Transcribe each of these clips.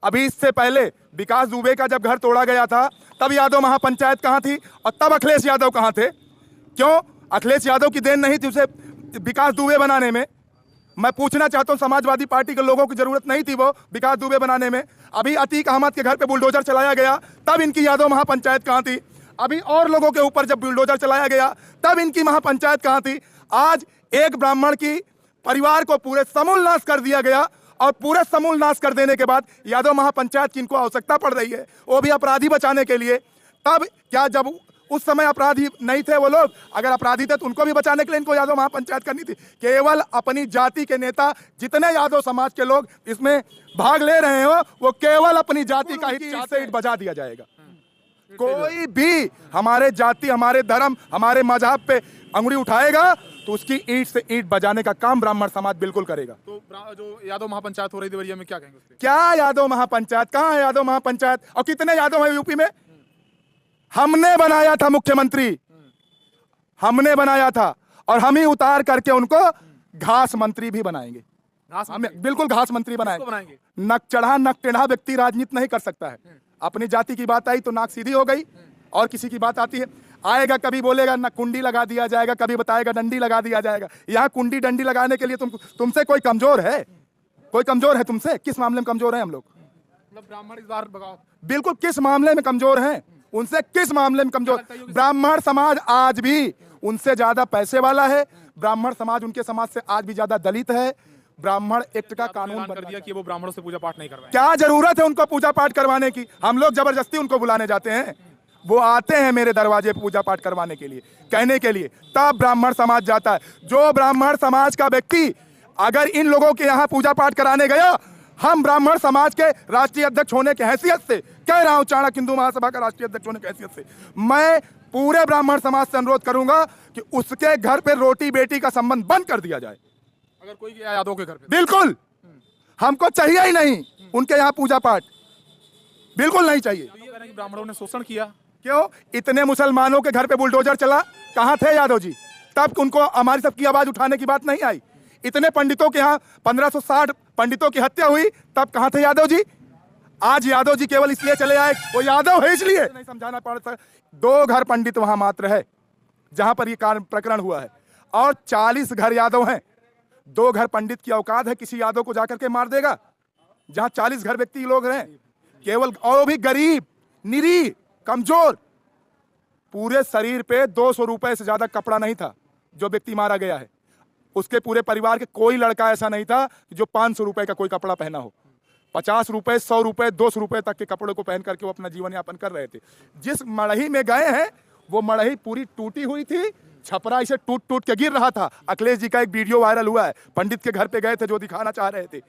अभी इससे पहले विकास दुबे का जब घर तोड़ा गया था तब यादव महापंचायत कहाँ थी और तब अखिलेश यादव कहाँ थे? क्यों अखिलेश यादव की देन नहीं थी उसे विकास दुबे बनाने में? मैं पूछना चाहता हूं, समाजवादी पार्टी के लोगों की जरूरत नहीं थी वो विकास दुबे बनाने में? अभी अतीक अहमद के घर पे बुलडोजर चलाया गया तब इनकी यादव महापंचायत कहाँ थी? अभी और लोगों के ऊपर जब बुलडोजर चलाया गया तब इनकी महापंचायत कहाँ थी? आज एक ब्राह्मण की परिवार को पूरे समूल नाश कर दिया गया और पूरे समूल नाश कर देने के बाद यादव महापंचायत की इनको आवश्यकता पड़ रही है, वो भी अपराधी बचाने के लिए। तब क्या जब उस समय अपराधी नहीं थे वो लोग, अगर अपराधी थे तो उनको भी बचाने के लिए इनको यादव महापंचायत करनी थी। केवल अपनी जाति के नेता, जितने यादव समाज के लोग इसमें भाग ले रहे हो वो केवल अपनी जाति का ही ईंट से ईंट बजा दिया जाएगा। कोई भी हमारे जाति, हमारे धर्म, हमारे मजहब पे अंगुली उठाएगा तो उसकी ईंट से ईंट बजाने का काम ब्राह्मण समाज बिल्कुल करेगा। तो जो यादव महापंचायत हो रही देवरिया में क्या कहेंगे उसपे? क्या यादव महापंचायत? कहाँ है यादव महापंचायत? और कितने यादव हैं यूपी में? हमने बनाया था मुख्यमंत्री, हमने बनाया था और हम ही उतार करके उनको घास मंत्री भी बनाएंगे। बिल्कुल घास मंत्री बनाएंगे। नक चढ़ा नक टेढ़ा व्यक्ति राजनीति नहीं कर सकता है। अपनी जाति की बात आई तो नाक सीधी हो गई, और किसी की बात आती है आएगा कभी बोलेगा ना कुंडी लगा दिया जाएगा, कभी बताएगा डंडी लगा दिया जाएगा। यहाँ कुंडी डंडी लगाने के लिए तुमसे कोई कमजोर है? कोई कमजोर है तुमसे? किस मामले में कमजोर है हम लोग? मतलब ब्राह्मण इस बार भगाओ। बिल्कुल, किस मामले में कमजोर हैं? उनसे किस मामले में कमजोर? ब्राह्मण समाज आज भी उनसे ज्यादा पैसे वाला है। ब्राह्मण समाज उनके समाज से आज भी ज्यादा दलित है। ब्राह्मण एक्ट का कानून कर दिया कि वो ब्राह्मणों से पूजा पाठ नहीं करवाएं। क्या जरूरत है उनको पूजा पाठ करवाने की? हम लोग जबरदस्ती उनको बुलाने जाते हैं? वो आते हैं मेरे दरवाजे पूजा पाठ करवाने के लिए, कहने के लिए, तब ब्राह्मण समाज जाता है। जो ब्राह्मण समाज का व्यक्ति अगर इन लोगों के यहाँ पूजा पाठ कराने गया, हम ब्राह्मण समाज के राष्ट्रीय अध्यक्ष होने की हैसियत से कह रहा हूं, चाणक्य हिंदू महासभा का राष्ट्रीय अध्यक्ष होने की हैसियत से मैं पूरे ब्राह्मण समाज से अनुरोध करूंगा कि उसके घर पे रोटी बेटी का संबंध बंद कर दिया जाए। अगर कोई गया यादव के घर पे, बिल्कुल हमको चाहिए ही नहीं उनके यहाँ पूजा पाठ, बिल्कुल नहीं चाहिए। ब्राह्मणों ने शोषण किया। क्यों? इतने मुसलमानों के घर पे बुलडोजर चला, कहां थे यादव जी? तब उनको हमारी सबकी आवाज उठाने की बात नहीं आई। इतने पंडितों के यहाँ 1560 पंडितों की हत्या हुई, तब कहां थे यादव जी? आज यादव जी केवल इसलिए चले आए वो यादव है इसलिए नहीं समझाना पड़ता। 2 घर पंडित वहां मात्र है जहां पर ये प्रकरण हुआ है, और 40 घर यादव हैं। 2 घर पंडित की औकात है किसी यादव को जाकर के मार देगा? जहां 40 घर व्यक्ति लोग हैं केवल, और भी गरीब, निरीह, कमजोर, पूरे शरीर पे 200 रुपए से ज्यादा कपड़ा नहीं था जो व्यक्ति मारा गया है। उसके पूरे परिवार के कोई लड़का ऐसा नहीं था जो 500 रुपए का कोई कपड़ा पहना हो। 50 रुपए, 100 रुपए, 200 रुपए तक के कपड़ों को पहन करके वो अपना जीवन यापन कर रहे थे। जिस मड़ही में गए हैं वो मड़ही पूरी टूटी हुई थी, छपरा इसे टूट टूट के गिर रहा था। अखिलेश जी का एक वीडियो वायरल हुआ है, पंडित के घर पे गए थे जो दिखाना चाह रहे थे,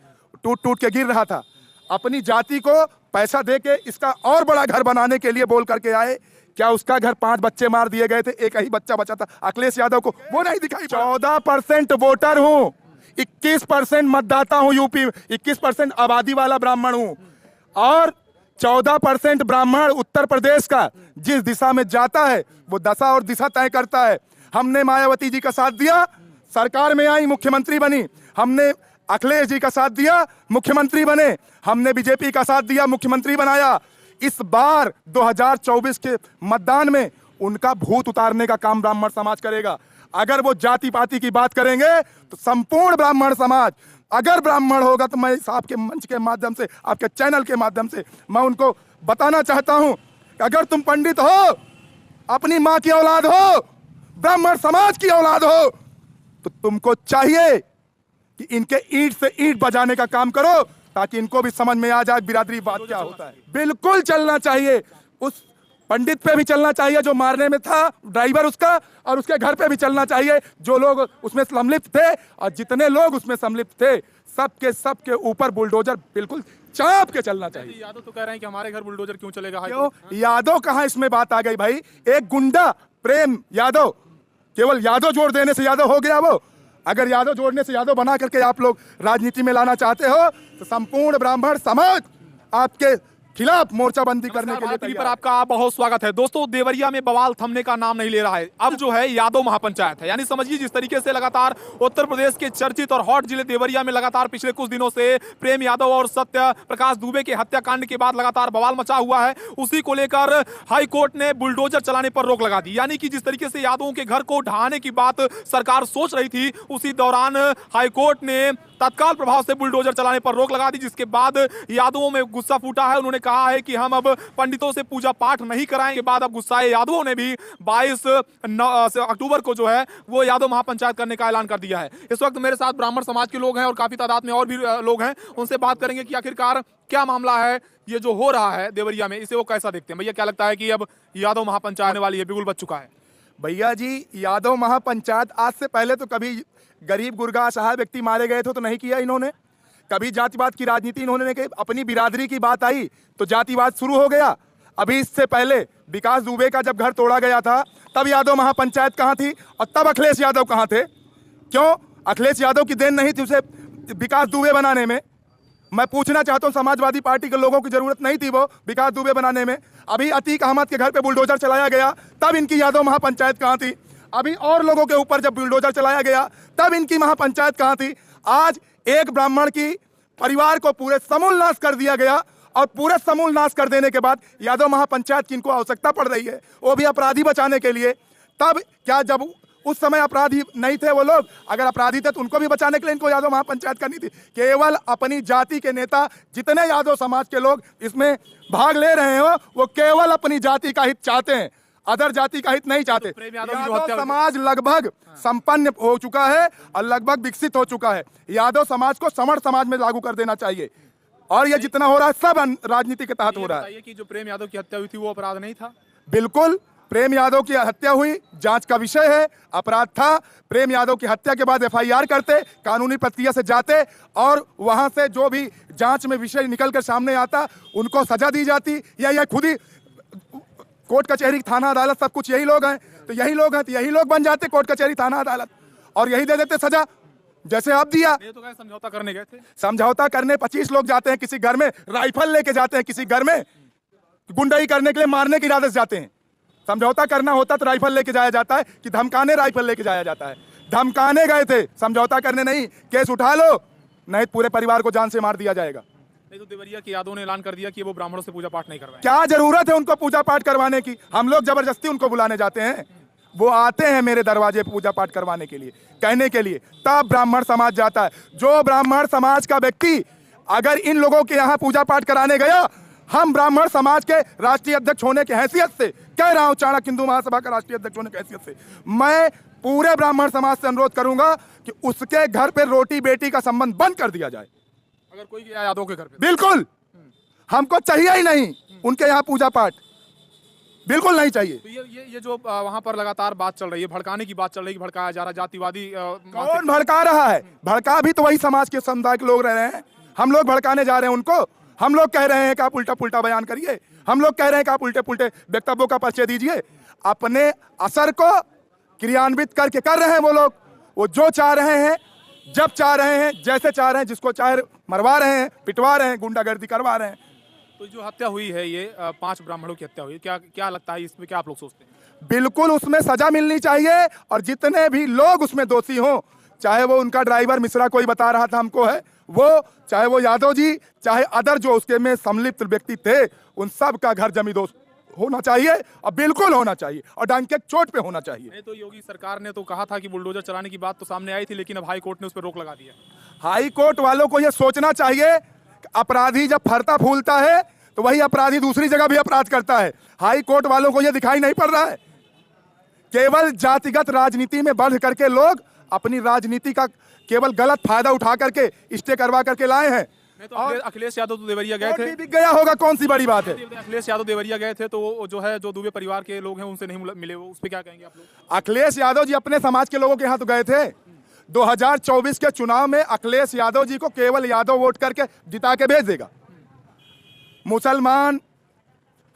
टूट टूट के गिर रहा था। अपनी जाति को पैसा दे के इसका और बड़ा घर बनाने के लिए बोल करके आए। क्या उसका घर 5 बच्चे मार दिए गए थे, एक ही बच्चा बचा था अखिलेश यादव को, वो नहीं दिखाई। 14% वोटर हूं, 21% मतदाता हूं यूपी, 21% आबादी वाला ब्राह्मण हूं, और 14% ब्राह्मण उत्तर प्रदेश का जिस दिशा में जाता है वो दशा और दिशा तय करता है। हमने मायावती जी का साथ दिया, सरकार में आई, मुख्यमंत्री बनी। हमने अखिलेश जी का साथ दिया, मुख्यमंत्री बने। हमने बीजेपी का साथ दिया, मुख्यमंत्री बनाया। इस बार 2024 के मतदान में उनका भूत उतारने का काम ब्राह्मण समाज करेगा। अगर वो जाति पाति की बात करेंगे तो संपूर्ण ब्राह्मण समाज, अगर ब्राह्मण होगा तो मैं आपके मंच के माध्यम से, आपके चैनल के माध्यम से मैं उनको बताना चाहता हूं कि अगर तुम पंडित हो, अपनी मां की औलाद हो, ब्राह्मण समाज की औलाद हो, तो तुमको चाहिए कि इनके ईंट से ईंट बजाने का काम करो, ताकि इनको भी समझ में आ जाए बिरादरीवाद क्या होता है। बिल्कुल चलना चाहिए, उस पंडित पे भी चलना चाहिए जो मारने में था, ड्राइवर उसका, और उसके घर पे भी चलना चाहिए जो लोग उसमें सम्मिलित थे, और जितने लोग उसमें सम्मिलित थे सबके ऊपर बुलडोजर बिल्कुल चाप के चलना चाहिए। यादव तो कह रहे हैं कि हमारे घर बुलडोजर क्यों चलेगा? क्यों? यादव कहां इसमें बात आ गई भाई? एक गुंडा प्रेम यादव, केवल यादव जोड़ देने से यादव हो गया वो? अगर यादव जोड़ने से यादव बना करके आप लोग राजनीति में लाना चाहते हो तो संपूर्ण ब्राह्मण समाज आपके खिलाफ मोर्चाबंदी करने नमस्कार, के लिए भारत टीवी पर तैयार है। आपका बहुत स्वागत है। दोस्तों, देवरिया में बवाल थमने का नाम नहीं ले रहा है। अब जो है यादव महापंचायत है, यानी समझिए जिस तरीके से लगातार उत्तर प्रदेश के चर्चित और हॉट जिले देवरिया में लगातार पिछले कुछ दिनों से प्रेम यादव और सत्य प्रकाश दुबे के हत्याकांड के बाद लगातार बवाल मचा हुआ है। उसी को लेकर हाई कोर्ट ने बुलडोजर चलाने पर रोक लगा दी। यानी कि जिस तरीके से यादवों के घर को ढहाने की बात सरकार सोच रही थी, उसी दौरान हाई कोर्ट ने तत्काल प्रभाव से बुलडोजर चलाने पर रोक लगा दी, जिसके बाद यादवों में गुस्सा फूटा है। उन्होंने कहा है कि हम अब पंडितों से पूजा पाठ नहीं कराएंगे। बाद अब गुस्साए यादवों ने भी 22 अक्टूबर को जो है वो यादव महापंचायत करने का ऐलान कर दिया है। इस वक्त मेरे साथ ब्राह्मण समाज के लोग हैं और काफी तादाद में और भी लोग हैं। उनसे बात करेंगे कि आखिरकार क्या मामला है, ये जो हो रहा है देवरिया में, इसे वो कैसा देखते हैं। भैया, क्या लगता है कि अब यादव महापंचायत आने वाली है, बिगुल बच चुका है? भैया जी, यादव महापंचायत आज से पहले तो कभी गरीब गुरगा असहाय व्यक्ति मारे गए थे तो नहीं किया इन्होंने। कभी जातिवाद की राजनीति इन्होंने नहीं की। अपनी बिरादरी की बात आई तो जातिवाद शुरू हो गया। अभी इससे पहले विकास दुबे का जब घर तोड़ा गया था तब यादव महापंचायत कहाँ थी और तब अखिलेश यादव कहाँ थे? क्यों अखिलेश यादव की देन नहीं थी उसे विकास दुबे बनाने में? मैं पूछना चाहता हूं, समाजवादी पार्टी के लोगों की जरूरत नहीं थी वो विकास दुबे बनाने में? अभी अतीक अहमद के घर पे बुलडोजर चलाया गया तब इनकी यादव महापंचायत कहाँ थी? अभी और लोगों के ऊपर जब बुलडोजर चलाया गया तब इनकी महापंचायत कहाँ थी? आज एक ब्राह्मण की परिवार को पूरे समूल नाश कर दिया गया और पूरे समूल नाश कर देने के बाद यादव महापंचायत की इनको आवश्यकता पड़ रही है, वो भी अपराधी बचाने के लिए। तब क्या जब उस समय अपराधी नहीं थे वो लोग, अगर अपराधी थे तो उनको भी बचाने के लिए इनको यादव महापंचायत करनी थी। केवल अपनी जाति के नेता, जितने यादव समाज के लोग इसमें भाग ले रहे हो, वो केवल अपनी जाति का हित चाहते हैं, अदर जाति का हित नहीं चाहते। यादव समाज लगभग संपन्न हो चुका है और लगभग विकसित हो चुका है। यादव समाज को समण समाज में लागू कर देना चाहिए और ये जितना हो रहा है सब राजनीति के तहत हो रहा है। कि जो प्रेम यादव की हत्या हुई थी वो अपराध नहीं था? बिल्कुल, प्रेम यादव की हत्या हुई, जांच का विषय है, अपराध था। प्रेम यादव की हत्या के बाद एफआईआर करते, कानूनी प्रक्रिया से जाते और वहां से जो भी जांच में विषय निकल कर सामने आता उनको सजा दी जाती, या यह खुद ही कोर्ट कचहरी थाना अदालत सब कुछ यही लोग हैं, तो यही लोग हैं तो यही लोग बन जाते कोर्ट कचहरी थाना अदालत और यही दे देते सजा, जैसे आप दिया। ये तो क्या समझौता करने गए थे? समझौता करने 25 लोग जाते हैं किसी घर में, राइफल लेके जाते हैं किसी घर में, गुंडाई करने के लिए, मारने की इरादे से जाते हैं। समझौता करना होता तो राइफल लेके जाया जाता है कि धमकाने राइफल लेके जाया जाता है? धमकाने गए थे, समझौता करने नहीं। केस उठा लो, नहीं पूरे परिवार को जान से मार दिया जाएगा। नहीं तो देवरिया के यादव ने ऐलान कर दिया कि वो ब्राह्मणों से पूजा पाठ नहीं करवाएंगे। क्या जरूरत है उनको पूजा पाठ करवाने की? हम लोग जबरदस्ती उनको बुलाने जाते हैं? वो आते हैं मेरे दरवाजे पूजा पाठ करवाने के लिए, कहने के लिए, तब ब्राह्मण समाज जाता है। जो ब्राह्मण समाज का व्यक्ति अगर इन लोगों के यहाँ पूजा पाठ कराने गया, हम ब्राह्मण समाज के राष्ट्रीय अध्यक्ष होने की हैसियत से कह रहा हूं, चाणक्य हिंदू महासभा का राष्ट्रीय अध्यक्ष होने की हैसियत से मैं पूरे ब्राह्मण समाज से अनुरोध करूंगा कि उसके घर पे रोटी बेटी का संबंध बंद कर दिया जाए। अगर कोई गया यादव के घर पे? बिल्कुल, हमको चाहिए ही नहीं उनके यहाँ पूजा पाठ, बिल्कुल नहीं चाहिए। तो ये जो वहां पर लगातार बात चल रही है, भड़काने की बात चल रही है, भड़काया जा रहा है, जातिवादी कौन भड़का रहा है? भड़का भी तो वही समाज के समुदाय के लोग रह रहे हैं। हम लोग भड़काने जा रहे हैं उनको? हम लोग कह रहे हैं कि आप उल्टा पुल्टा बयान करिए, हम लोग कह रहे हैं कि आप उल्टे पुल्टे वक्तव्यों का परिचय दीजिए। अपने असर को क्रियान्वित करके कर रहे हैं वो लोग। वो जो चाह रहे हैं, जब चाह रहे हैं, जैसे चाह रहे हैं, जिसको चाहे मरवा रहे हैं, पिटवा रहे हैं, गुंडागर्दी करवा रहे हैं। तो जो हत्या हुई है, ये 5 ब्राह्मणों की हत्या हुई, क्या लगता है इसमें, क्या आप लोग सोचते हैं? बिल्कुल उसमें सजा मिलनी चाहिए और जितने भी लोग उसमें दोषी हों, चाहे वो उनका ड्राइवर मिश्रा कोई बता रहा था हमको है वो, चाहे वो यादव जी, चाहे अदर जो उसके में सम्मिलित व्यक्ति थे, उन सब का घर जमींदोज होना चाहिए और बिल्कुल होना चाहिए और डंके चोट पे होना चाहिए। नहीं तो योगी सरकार ने तो कहा था कि बुलडोजर चलाने की बात तो सामने आई थी, लेकिन अब हाई कोर्ट ने उस पर रोक लगा दिया। हाई कोर्ट वालों को यह सोचना चाहिए कि अपराधी जब फरता फूलता है तो वही अपराधी दूसरी जगह भी अपराध करता है। हाई कोर्ट वालों को यह दिखाई नहीं पड़ रहा है? केवल जातिगत राजनीति में बढ़ करके लोग अपनी राजनीति का केवल गलत फायदा उठा करके स्टे करवा करके लाए हैं। तो अखिलेश यादव तो देवरिया गए थे, बिक गया होगा, कौन सी बड़ी बात है? अखिलेश यादव देवरिया गए थे तो जो है जो दुबे परिवार के लोग हैं उनसे नहीं मिले, उस पर क्या कहेंगे आप लोग? अखिलेश यादव जी अपने समाज के लोगों के यहाँ तो गए थे। 2024 के चुनाव में अखिलेश यादव जी को केवल यादव वोट करके जिता के भेज देगा। मुसलमान,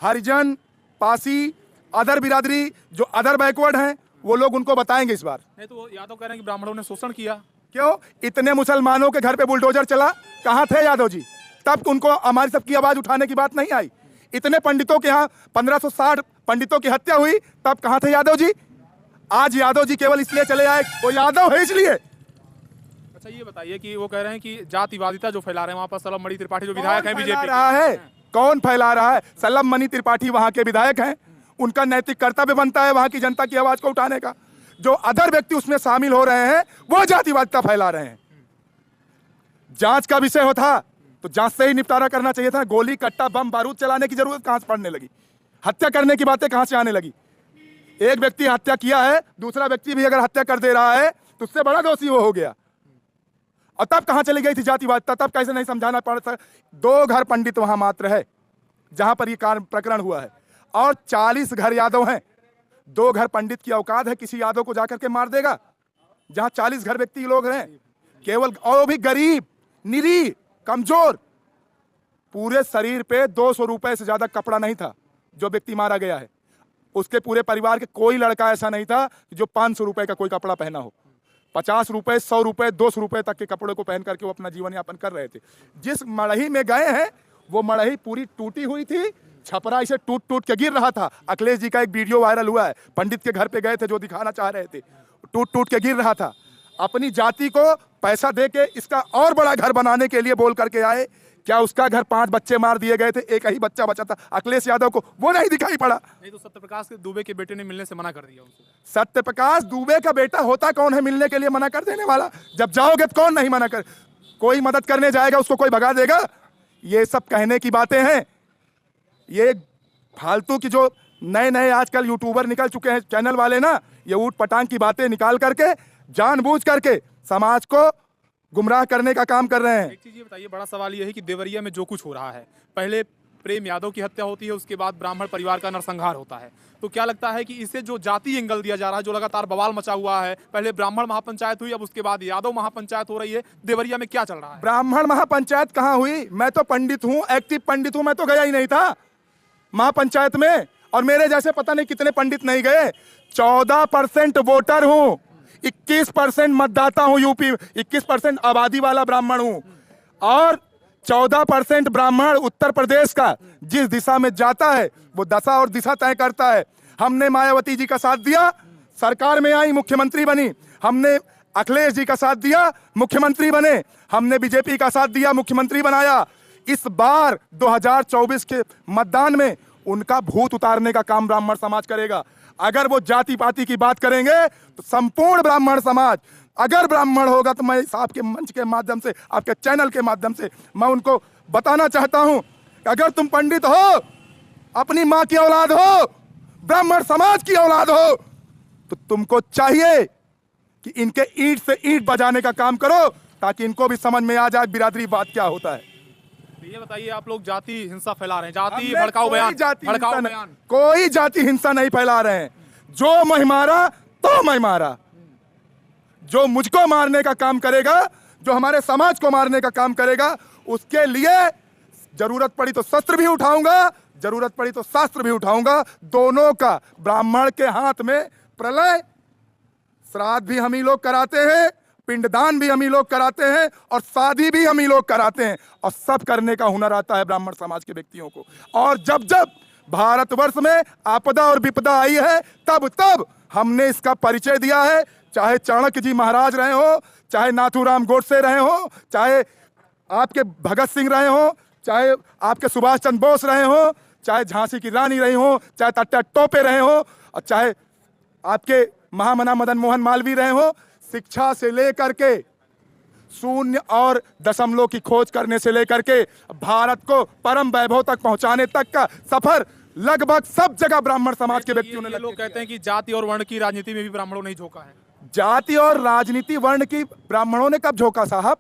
हरिजन, पासी, अदर बिरादरी, जो अदर बैकवर्ड हैं, वो लोग उनको बताएंगे इस बार। नहीं तो यादव कह रहे हैं कि ब्राह्मणों ने शोषण किया। क्यों? इतने मुसलमानों के घर पे बुलडोजर चला, कहाँ थे यादव जी? तब उनको हमारी सबकी आवाज उठाने की बात नहीं आई। इतने पंडितों के यहाँ 1560 पंडितों की हत्या हुई, तब कहां थे यादव जी? आज यादव जी केवल इसलिए चले आए, वो यादव है इसलिए। अच्छा ये बताइए कि वो कह रहे हैं कि जातिवादिता जो फैला रहे हैं वहाँ पर सलम मणि त्रिपाठी जो विधायक हैं फैला बीजेपी रहा है? कौन फैला रहा है? सलम मणि त्रिपाठी वहां के विधायक हैं, उनका नैतिक कर्तव्य बनता है वहां की जनता की आवाज को उठाने का। जो अदर व्यक्ति उसमें शामिल हो रहे हैं वो जातिवादिता फैला रहे हैं। जांच का विषय होता तो जांच से ही निपटारा करना चाहिए था। गोली कट्टा बम बारूद चलाने की जरूरत कहां से पड़ने लगी? हत्या करने की बातें कहां से आने लगी? एक व्यक्ति हत्या किया है, दूसरा व्यक्ति भी अगर हत्या कर दे रहा है तो उससे बड़ा दोषी वो हो गया। और तब कहां चली गई थी जातिवादिता? तब कैसे नहीं समझाना पड़ता? 2 घर पंडित वहां मात्र है जहां पर यह प्रकरण हुआ है, और 40 घर यादव हैं। 2 घर पंडित की औकात है किसी यादव को जाकर के मार देगा, जहां 40 घर व्यक्ति लोग हैं केवल, और भी गरीब, निरीह, कमजोर। पूरे शरीर पे 200 रुपए से ज्यादा कपड़ा नहीं था जो व्यक्ति मारा गया है। उसके पूरे परिवार के कोई लड़का ऐसा नहीं था जो 500 रुपए का कोई कपड़ा पहना हो। 50 रुपए, 100 रुपए, 200 रुपए तक के कपड़े को पहन करके वो अपना जीवन यापन कर रहे थे। जिस मड़ही में गए हैं वो मड़ही पूरी टूटी हुई थी, छपरा इसे टूट टूट के गिर रहा था। अखिलेश जी का एक वीडियो वायरल हुआ है, पंडित के घर पे गए थे जो दिखाना चाह रहे थे, टूट टूट के गिर रहा था। अपनी जाति को पैसा दे के इसका और बड़ा घर बनाने के लिए बोल करके आए। क्या उसका घर 5 बच्चे मार दिए गए थे, एक ही बच्चा बचा था अखिलेश यादव को, वो नहीं दिखाई पड़ा। नहीं तो सत्यप्रकाश दुबे के बेटे ने मिलने से मना कर दिया उनसे। सत्यप्रकाश दुबे का बेटा होता कौन है मिलने के लिए मना कर देने वाला? जब जाओगे तो कौन नहीं मना कर? कोई मदद करने जाएगा उसको कोई भगा देगा? ये सब कहने की बातें हैं। ये फालतू की जो नए नए आजकल यूट्यूबर निकल चुके हैं चैनल वाले ना, ये ऊट पटांग की बातें निकाल करके जानबूझ करके समाज को गुमराह करने का काम कर रहे हैं। एक चीज ये बताइए, बड़ा सवाल ये है कि देवरिया में जो कुछ हो रहा है, पहले प्रेम यादव की हत्या होती है, उसके बाद ब्राह्मण परिवार का नरसंहार होता है, तो क्या लगता है कि इसे जो जाति एंगल दिया जा रहा है, जो लगातार बवाल मचा हुआ है, पहले ब्राह्मण महापंचायत हुई, अब उसके बाद यादव महापंचायत हो रही है, देवरिया में क्या चल रहा है? ब्राह्मण महापंचायत कहाँ हुई? मैं तो पंडित हूँ, एक्टिव पंडित हूँ, मैं तो गया ही नहीं था महापंचायत में, और मेरे जैसे पता नहीं कितने पंडित नहीं गए। 14% वोटर हूँ, 21% मतदाता हूँ यूपी, 21% आबादी वाला ब्राह्मण हूँ, और 14% ब्राह्मण उत्तर प्रदेश का जिस दिशा में जाता है वो दशा और दिशा तय करता है। हमने मायावती जी का साथ दिया, सरकार में आई, मुख्यमंत्री बनी। हमने अखिलेश जी का साथ दिया, मुख्यमंत्री बने। हमने बीजेपी का साथ दिया, मुख्यमंत्री बनाया। इस बार 2024 के मतदान में उनका भूत उतारने का काम ब्राह्मण समाज करेगा। अगर वो जाति पाति की बात करेंगे तो संपूर्ण ब्राह्मण समाज, अगर ब्राह्मण होगा तो मैं आपके मंच के माध्यम से, आपके चैनल के माध्यम से मैं उनको बताना चाहता हूं कि अगर तुम पंडित हो, अपनी मां की औलाद हो, ब्राह्मण समाज की औलाद हो, तो तुमको चाहिए कि इनके ईंट से ईंट बजाने का काम करो, ताकि इनको भी समझ में आ जाए बिरादरी बात क्या होता है। ये बताइए, आप लोग जाति हिंसा फैला रहे हैं, जाति भड़काऊ बयान, भड़काऊ बयान। कोई जाति हिंसा नहीं फैला रहे हैं। जो मैं मारा तो मैं मारा, जो मुझको मारने का काम करेगा, जो हमारे समाज को मारने का काम करेगा, उसके लिए जरूरत पड़ी तो शस्त्र भी उठाऊंगा, जरूरत पड़ी तो शास्त्र भी उठाऊंगा। दोनों का ब्राह्मण के हाथ में प्रलय, श्राद्ध भी हम ही लोग कराते हैं, पिंडदान भी हम ही लोग कराते हैं, और शादी भी हम ही लोग कराते हैं, और सब करने का हुनर आता है ब्राह्मण समाज के व्यक्तियों को। और जब जब भारतवर्ष में आपदा और विपदा आई है, तब तब हमने इसका परिचय दिया है। चाहे चाणक्य जी महाराज रहे हो, चाहे नाथूराम गोडसे रहे हो, चाहे आपके भगत सिंह रहे हो, चाहे आपके सुभाष चंद्र बोस रहे हो, चाहे झांसी की रानी रही हो, चाहे तात्या टोपे रहे हो, और चाहे आपके महामना मदन मोहन मालवीय रहे हो। शिक्षा से लेकर के शून्य और दशमलव की खोज करने से लेकर के भारत को परम वैभव तक पहुंचाने तक का सफर लगभग सब जगह ब्राह्मण समाज के व्यक्तियों ने। लोग कहते हैं कि जाति और वर्ण की राजनीति में भी ब्राह्मणों ने झोंका है। जाति और राजनीति वर्ण की ब्राह्मणों ने कब झोंका साहब?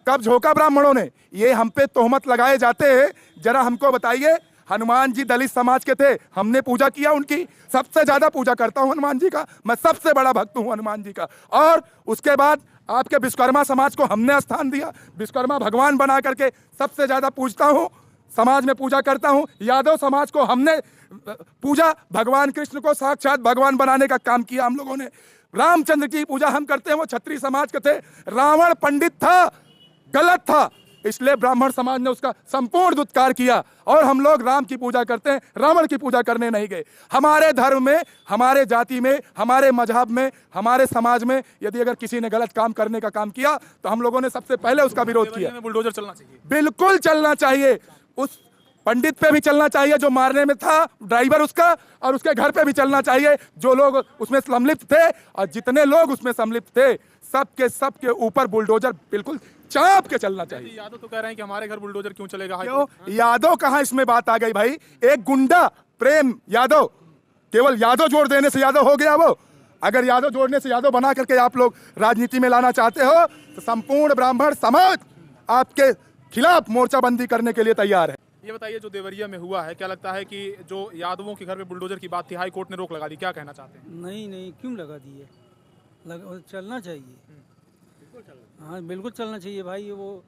कब झोंका ब्राह्मणों ने? ये हम पे तोहमत लगाए जाते हैं, जरा हमको बताइए। हनुमान जी दलित समाज के थे, हमने पूजा किया उनकी, सबसे ज्यादा पूजा करता हूं हनुमान जी का, मैं सबसे बड़ा भक्त हूं हनुमान जी का। और उसके बाद आपके विश्वकर्मा समाज को हमने स्थान दिया, विश्वकर्मा भगवान बना करके सबसे ज्यादा पूजता हूं, समाज में पूजा करता हूं। यादव समाज को हमने पूजा, भगवान कृष्ण को साक्षात भगवान बनाने का काम किया हम लोगों ने। रामचंद्र की पूजा हम करते हैं, वो क्षत्रिय समाज के थे। रावण पंडित था, गलत था, इसलिए ब्राह्मण समाज ने उसका संपूर्ण दुत्कार किया। और हम लोग राम की पूजा करते हैं, रावण की पूजा करने नहीं गए। हमारे धर्म में, हमारे जाति में, हमारे मजहब में, हमारे समाज में यदि अगर किसी ने गलत काम करने का काम किया तो हम लोगों ने सबसे पहले उसका विरोध किया। में बुलडोजर चलना चाहिए, बिल्कुल चलना चाहिए। उस पंडित पे भी चलना चाहिए जो मारने में था, ड्राइवर उसका, और उसके घर पे भी चलना चाहिए जो लोग उसमें सम्मिलित थे। और जितने लोग उसमें सम्मिलित थे सबके ऊपर बुलडोजर बिल्कुल चाप के चलना चाहिए। यादव तो कह रहे हैं कि हमारे घर बुलडोजर क्यों चलेगा? क्यों? यादव कहां इसमें बात आ गई भाई? एक गुंडा प्रेम यादव, केवल यादव जोड़ देने से यादव हो गया वो? अगर यादव जोड़ने से यादव बना करके आप लोग राजनीति में लाना चाहते हो तो संपूर्ण ब्राह्मण समाज आपके खिलाफ मोर्चाबंदी करने के लिए तैयार है। ये बताइए, जो देवरिया में हुआ है, क्या लगता है कि जो यादवों के घर में बुलडोजर की बात थी, हाई कोर्ट ने रोक लगा दी, क्या कहना चाहते हैं? नहीं, क्यों लगा दी है? चलना चाहिए। हाँ, बिल्कुल चलना चाहिए भाई। वो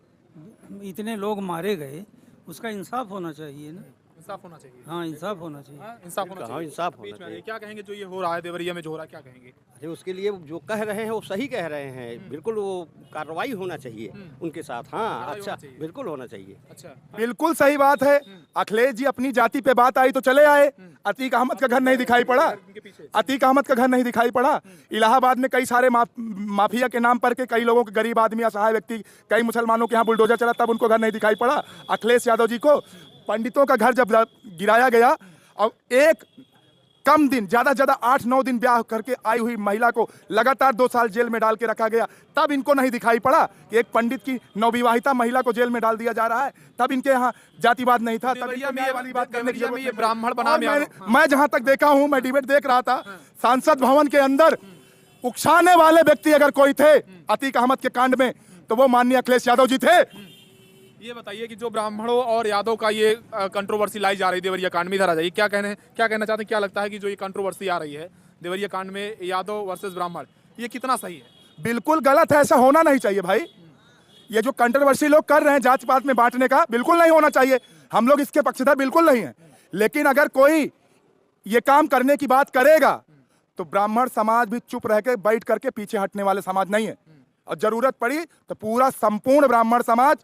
इतने लोग मारे गए, उसका इंसाफ होना चाहिए ना। इंसाफ होना चाहिए। हाँ, इंसाफ होना चाहिए। इंसाफ होना चाहिए। इंसाफ होना बीच में चाहिए। क्या कहेंगे जो ये हो रहा है देवरिया में, जो हो रहा है, क्या कहेंगे? अरे उसके लिए जो कह रहे हैं वो सही कह रहे हैं, बिल्कुल वो कार्रवाई होना चाहिए उनके साथ। हाँ, कार्रवाई अच्छा, होना चाहिए। बिल्कुल होना चाहिए। अच्छा, बिल्कुल सही बात है। अखिलेश जी अपनी जाति पे बात आई तो चले आए। अतीक अहमद का घर नहीं दिखाई पड़ा। अतीक अहमद का घर नहीं दिखाई पड़ा। इलाहाबाद में कई सारे माफिया के नाम पर के कई लोगों के, गरीब आदमी, असहाय व्यक्ति, कई मुसलमानों के यहाँ बुलडोजर चला, तब उनको घर नहीं दिखाई पड़ा। अखिलेश यादव जी को पंडितों का घर जब गिराया गया और एक कम दिन, ज्यादा से ज्यादा 8-9 दिन ब्याह करके आई हुई महिला को लगातार 2 साल जेल में डाल के रखा गया, तब इनको नहीं दिखाई पड़ा कि एक पंडित की नवविवाहिता महिला को जेल में डाल दिया जा रहा है। तब इनके यहाँ जातिवाद नहीं था। तब देवरिया इनको में न्याय वाली बात करने की जरूरत ये नहीं। ब्राह्मण बना और मैं जहां तक देखा हूं, मैं डिबेट देख रहा था, सांसद भवन के अंदर उकसाने वाले व्यक्ति अगर कोई थे अतीक अहमद के कांड में तो वो माननीय अखिलेश यादव जी थे। ये बताइए कि जो ब्राह्मणों और यादव का ये कंट्रोवर्सी लाई जा रही है देवरिया कांड में, इधर आ जाइए, क्या कहना चाहते हैं? क्या लगता है कि जो ये कंट्रोवर्सी आ रही है देवरिया कांड में, यादव वर्सेस ब्राह्मण, ये कितना सही है? बिल्कुल गलत है, ऐसा होना नहीं चाहिए भाई। ये जो कंट्रोवर्सी लोग कर रहे हैं जात पात में बांटने का, बिल्कुल नहीं होना चाहिए। हम लोग इसके पक्षधर बिल्कुल नहीं है। लेकिन अगर कोई ये काम करने की बात करेगा तो ब्राह्मण समाज भी चुप रह के बैठ करके पीछे हटने वाले समाज नहीं है। और जरूरत पड़ी तो पूरा संपूर्ण ब्राह्मण समाज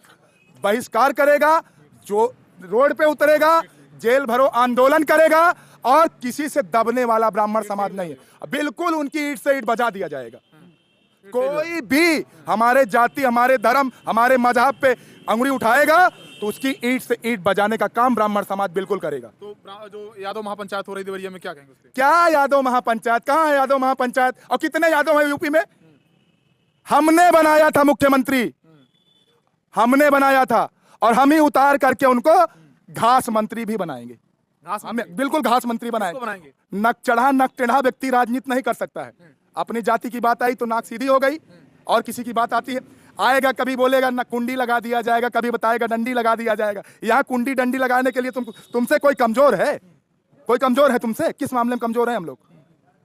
बहिष्कार करेगा, जो रोड पे उतरेगा, जेल भरो आंदोलन करेगा, और किसी से दबने वाला ब्राह्मण समाज नहीं है। बिल्कुल उनकी ईंट से ईंट बजा दिया जाएगा। कोई भी हमारे जाति, हमारे धर्म, हमारे मजहब पे अंगुली उठाएगा तो उसकी ईंट से ईंट बजाने का काम ब्राह्मण समाज बिल्कुल करेगा। तो जो यादव महापंचायत हो रही देवरिया में, क्या कहेंगे उस पे? क्या यादव महापंचायत? कहाँ है यादव महापंचायत? और कितने यादव हैं यूपी में? हमने बनाया था मुख्यमंत्री, हमने बनाया था, और हम ही उतार करके उनको घास मंत्री भी बनाएंगे। हमें बिल्कुल घास मंत्री बनाएंगे। नक चढ़ा नक टेढ़ा व्यक्ति राजनीति नहीं कर सकता है। अपनी जाति की बात आई तो नाक सीधी हो गई, और किसी की बात आती है, आएगा कभी बोलेगा ना कुंडी लगा दिया जाएगा, कभी बताएगा डंडी लगा दिया जाएगा। यहाँ कुंडी डंडी लगाने के लिए तुमसे कोई कमजोर है? कोई कमजोर है तुमसे? किस मामले में कमजोर है हम लोग?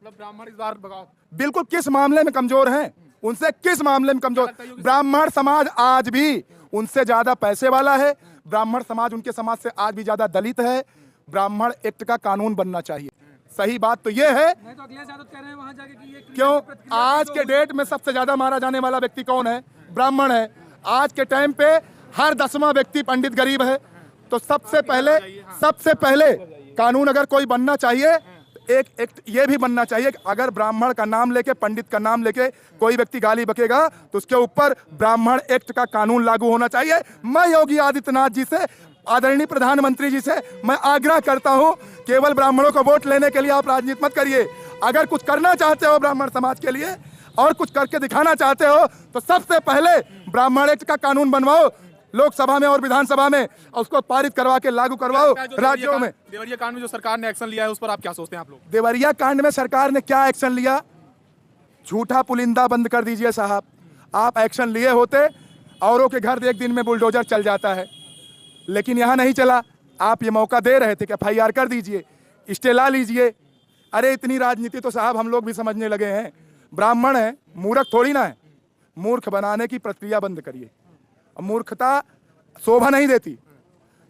मतलब ब्राह्मण इस बार भगाओ, बिल्कुल किस मामले में कमजोर हैं? उनसे किस मामले में कमजोर? ब्राह्मण समाज आज भी उनसे ज्यादा पैसे वाला है। ब्राह्मण समाज उनके समाज से आज भी ज्यादा दलित है। ब्राह्मण एक्ट का कानून बनना चाहिए। सही बात तो ये है। मैं तो अखिलेश यादव कह रहे हैं वहाँ जाके कि ये क्यों? आज के डेट में सबसे ज्यादा मारा जाने वाला व्यक्ति कौन है? ब्राह्मण है। आज के टाइम पे हर 10वां व्यक्ति पंडित गरीब है। तो सबसे पहले कानून अगर कोई बनना चाहिए, एक ये भी बनना चाहिए कि अगर ब्राह्मण का नाम लेके, पंडित का नाम लेके कोई व्यक्ति गाली बकेगा तो उसके ऊपर ब्राह्मण एक्ट का कानून लागू होना चाहिए। मैं योगी आदित्यनाथ जी से, आदरणीय प्रधानमंत्री जी से मैं आग्रह करता हूं, केवल ब्राह्मणों को वोट लेने के लिए आप राजनीति मत करिए। अगर कुछ करना चाहते हो ब्राह्मण समाज के लिए और कुछ करके दिखाना चाहते हो तो सबसे पहले ब्राह्मण एक्ट का कानून बनवाओ लोकसभा में और विधानसभा में, और उसको पारित करवा के लागू करवाओ राज्यों में। देवरिया कांड में जो सरकार ने एक्शन लिया है उस पर आप क्या सोचते हैं आप लोग? देवरिया कांड में सरकार ने क्या एक्शन लिया? झूठा पुलिंदा बंद कर दीजिए साहब। आप एक्शन लिए होते, औरों के घर एक दिन में बुलडोजर चल जाता है, लेकिन यहाँ नहीं चला। आप ये मौका दे रहे थे कि FIR कर दीजिए, स्टे ला लीजिए। अरे इतनी राजनीति तो साहब हम लोग भी समझने लगे हैं। ब्राह्मण है, मूर्ख थोड़ी ना है। मूर्ख बनाने की प्रक्रिया बंद करिए। मूर्खता शोभा नहीं देती।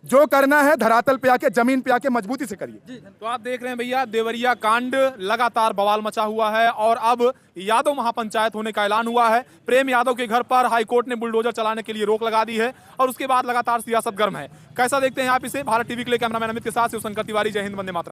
जो करना है धरातल पे आके, जमीन पे आके मजबूती से करिए। तो आप देख रहे हैं भैया, देवरिया कांड लगातार बवाल मचा हुआ है और अब यादव महापंचायत होने का ऐलान हुआ है। प्रेम यादव के घर पर हाईकोर्ट ने बुलडोजर चलाने के लिए रोक लगा दी है और उसके बाद लगातार सियासत गर्म है। कैसा देखते हैं आप इसे? भारत टीवी के लिए कैमरामैन अमित के साथ शिवशंकर तिवारी। जय हिंद, वंदे मातरम।